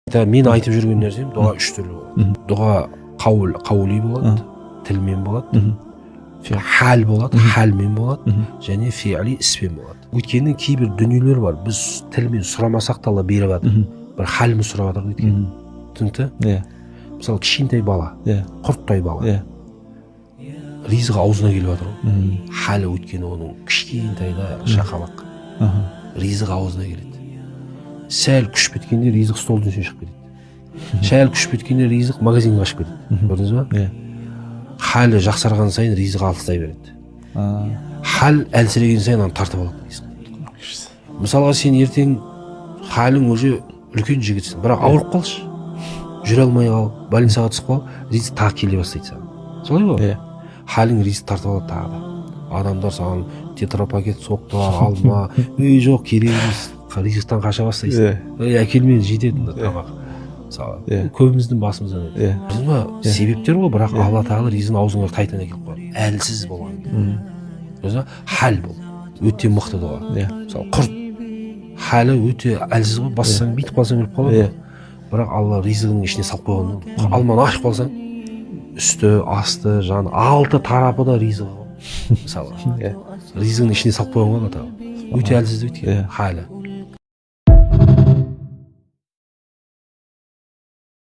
Мен айтып жүрген нәрсем дұға үш түрлі болады. Дұға қаули болады, тілмен болады, хал болады, халмен болады, және фиали іспен болады. Өйткені кейбір дүниелер бар, біз тілмен сұрамасақ та Алла беріп жатыр. Бір халмен сұрап жатыр өйткені. Түсінікті? Мысалы, кішкентай бала, құрттай бала. Ризығы аузына келіп жатыр ғой. Халі өйткені оның кішкентайда шақалақ. Ризығы аузына келеді. Сәл күш біткенде ризық столдың үстіне шығып кетеді. Сәл күш біткенде ризық магазинге қашып кетеді. Көрдіңіз ба? Халі жақсарған сайын ризық алыстай береді. Хал әлсіреген сайын аны тартып алады ризық. Мысалға сен ертең халің уже үлкен жігітсің, бірақ ауырып қалшы. Жүре алмай қал, больницаға түсіп қал, ризық тағы келе бастайды саған. Солай ғой? Халің ризық тартып алады тағы да. Адамдар саған тетрапакет соқты, алма, жоқ, керек емес. Ризықтан қаша бастайсың. Әкелмеді, жетеді тамақ. Көбіміздің басымыздан өтеді. Себептер ғой, бірақ Алла тағала ризығын аузыңа тайтан әкеліп қояды. Әлсіз болған. Хал бол. Өте мықты дұға. Мысалы, құрт. Халі өте әлсіз ғой, бассаң, битіп қалсаң өліп қалады. Бірақ Алла ризығының ішіне салып қойған. Алманы ашып қалсаң, үсті, асты, жаны, алты тарапы да ризығы ғой. Мысалы, ризығының ішіне салып қойған ғой Алла тағала. Өте әлсіз өйткені халі.